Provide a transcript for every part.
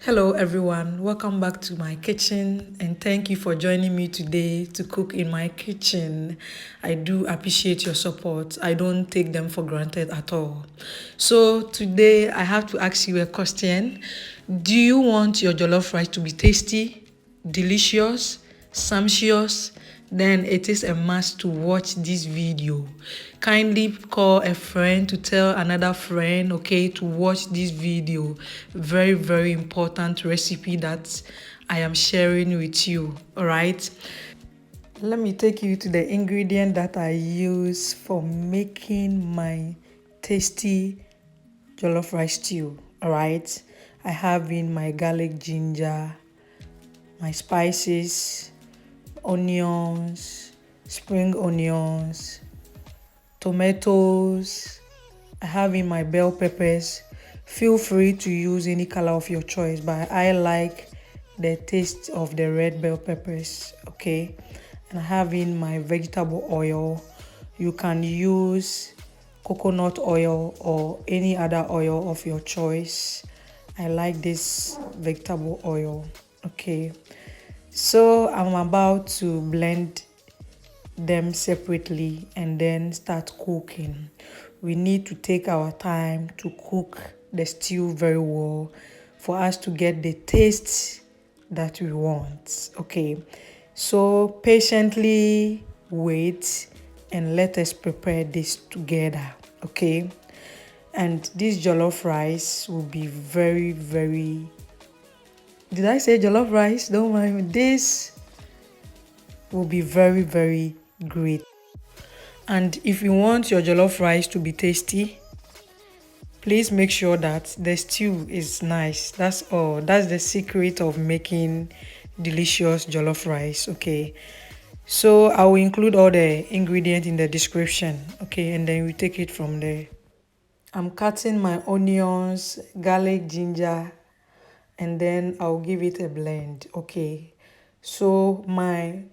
Hello, everyone. Welcome back to my kitchen, and thank you for joining me today to cook in my kitchen. I do appreciate your support. I don't take them for granted at all. So, today I have to ask you a question. Do you want your jollof rice to be tasty, delicious, sumptuous? Then it is a must to watch this video. Kindly call a friend to tell another friend, okay, to watch this video. Very, very important recipe that I am sharing with you. All right. Let me take you to the ingredient that I use for making my tasty jollof rice stew. All right. I have in my garlic, ginger, my spices, onions, spring onions, tomatoes. I have in my bell peppers. Feel free to use any color of your choice, but I like the taste of the red bell peppers, okay? And I have in my vegetable oil. You can use coconut oil or any other oil of your choice. I like this vegetable oil, okay? So I'm about to blend them separately and then start cooking. We need to take our time to cook the stew very well for us to get the taste that we want. Okay, so patiently wait and let us prepare this together. Okay, and this jollof rice will be very, very. Did I say jollof rice? Don't mind me. This will be very, very great. And if you want your jollof rice to be tasty, please make sure that the stew is nice. That's all. That's the secret of making delicious jollof rice, okay? So I will include all the ingredients in the description, okay? And then we take it from there. I'm cutting my onions, garlic, ginger, and then I'll give it a blend, okay? So my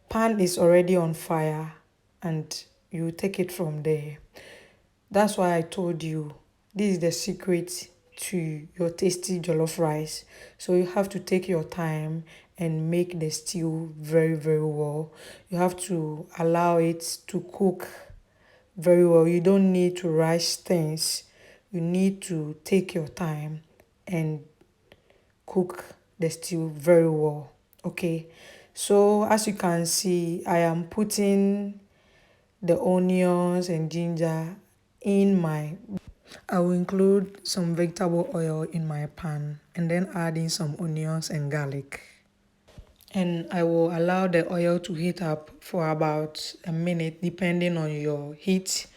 pan is already on fire and you take it from there. That's why I told you this is the secret to your tasty jollof rice. So you have to take your time and make the stew very, very well. You have to allow it to cook very well. You don't need to rush things. You need to take your time and cook the stew very well. Okay. So as you can see, I am putting the onions and ginger in my. I will include some vegetable oil in my pan and then add in some onions and garlic. And I will allow the oil to heat up for about a minute depending on your heat.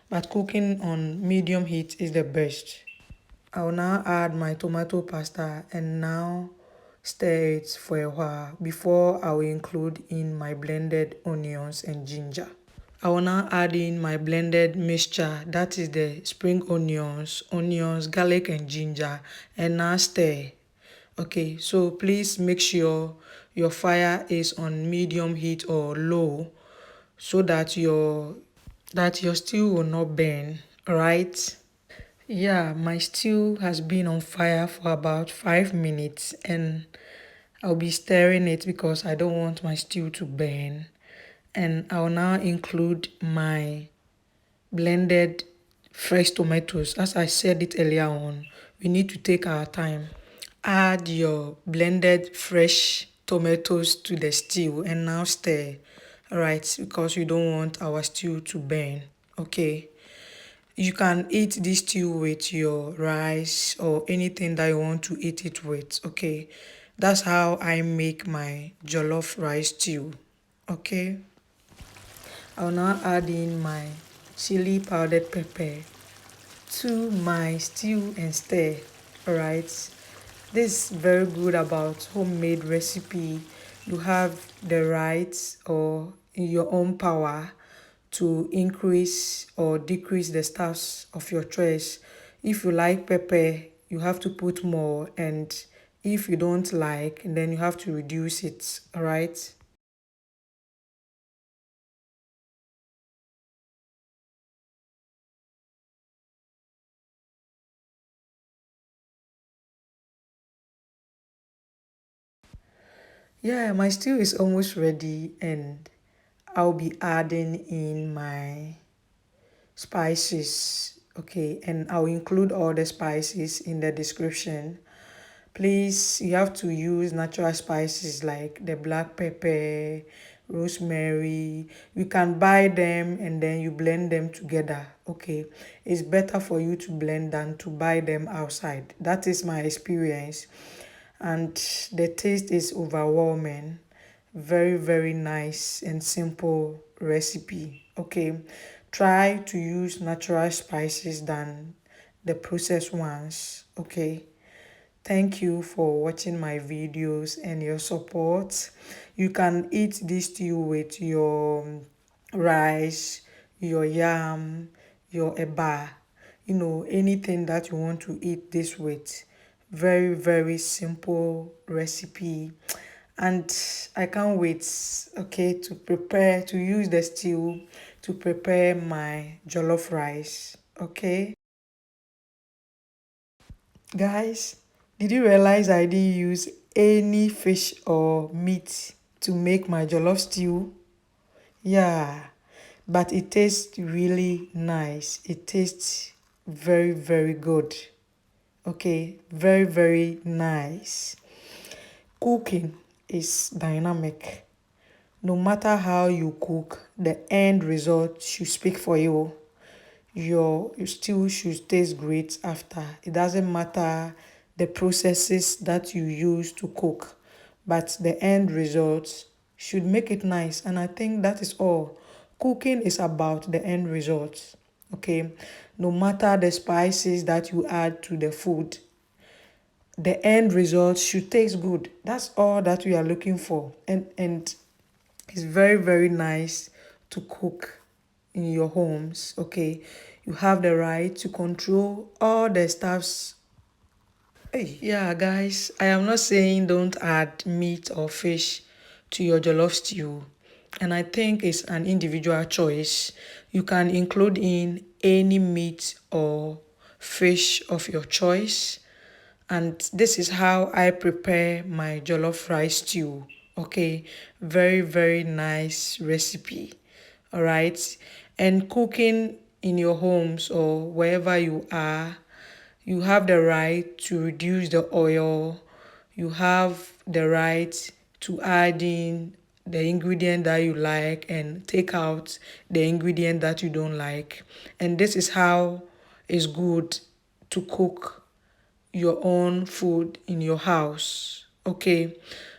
But cooking on medium heat is the best. I will now add my tomato pasta and now stir it for a while before I will include in my blended onions and ginger. I will now add in my blended mixture, that is the spring onions, garlic and ginger, and now stir. Okay, so please make sure your fire is on medium heat or low so that your stew will not burn. Alright? Yeah, my stew has been on fire for about 5 minutes and I'll be stirring it because I don't want my stew to burn. And I'll now include my blended fresh tomatoes. As I said it earlier on, we need to take our time. Add your blended fresh tomatoes to the stew and now stir. Alright, because we don't want our stew to burn. Okay. You can eat this stew with your rice or anything that you want to eat it with. Okay. That's how I make my jollof rice stew. Okay. I'll now add in my chili powdered pepper to my stew and stir. Alright. This is very good about homemade recipe. You have the right or in your own power to increase or decrease the stuffs of your choice. If you like pepper, you have to put more, and if you don't like, then you have to reduce it. Alright. Yeah, my stew is almost ready, and I'll be adding in my spices. Okay, and I'll include all the spices in the description. Please, you have to use natural spices like the black pepper, rosemary. You can buy them and then you blend them together. Okay, it's better for you to blend than to buy them outside. That is my experience, and the taste is overwhelming. Very, very nice and simple recipe. Okay, try to use natural spices than the processed ones. Okay, thank you for watching my videos and your support. You can eat this stew with your rice, your yam, your eba, anything that you want to eat this with. Very, very simple recipe. And I can't wait, okay, to use the stew to prepare my jollof rice. Okay. Guys, did you realize I didn't use any fish or meat to make my jollof stew? Yeah, but it tastes really nice. It tastes very, very good. Okay, very, very nice. Cooking is dynamic. No matter how you cook, the end result should speak for you. Your stew should taste great after. It doesn't matter the processes that you use to cook, but the end result should make it nice. And I think that is all. Cooking is about the end result. Okay, no matter the spices that you add to the food, the end result should taste good. That's all that we are looking for. And it's very, very nice to cook in your homes. Okay, you have the right to control all the stuffs. Hey, yeah, guys, I am not saying don't add meat or fish to your jollof stew, and I think it's an individual choice. You can include in any meat or fish of your choice, and this is how I prepare my jollof rice stew. Okay, very, very nice recipe. All right, and cooking in your homes or wherever you are, you have the right to reduce the oil. You have the right to add in the ingredient that you like and take out the ingredient that you don't like. And this is how it's good to cook your own food in your house. Okay,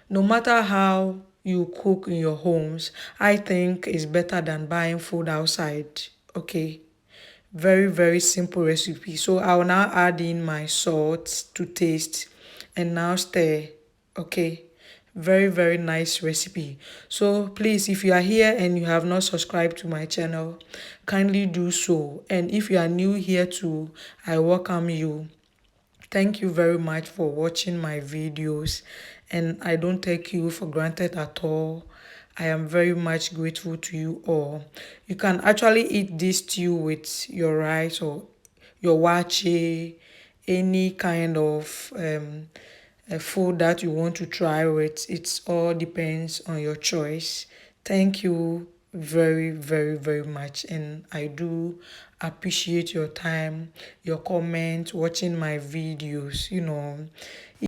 no matter how you cook in your homes, I think it's better than buying food outside. Okay, very, very simple recipe. So I will now add in my salt to taste and now stir. Okay, very, very nice recipe. So please, if you are here and you have not subscribed to my channel, kindly do so. And if you are new here too, I welcome you. Thank you very much for watching my videos, and I don't take you for granted at all. I am very much grateful to you all. You can actually eat this stew with your rice or your wache, any kind of food that you want to try with. It all depends on your choice. Thank you very, very, very much, and I do appreciate your time, your comment, watching my videos.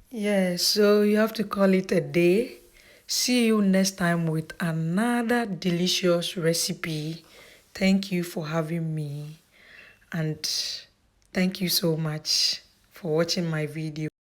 Yeah, so you have to call it a day. See you next time with another delicious recipe. Thank you for having me, and thank you so much for watching my video.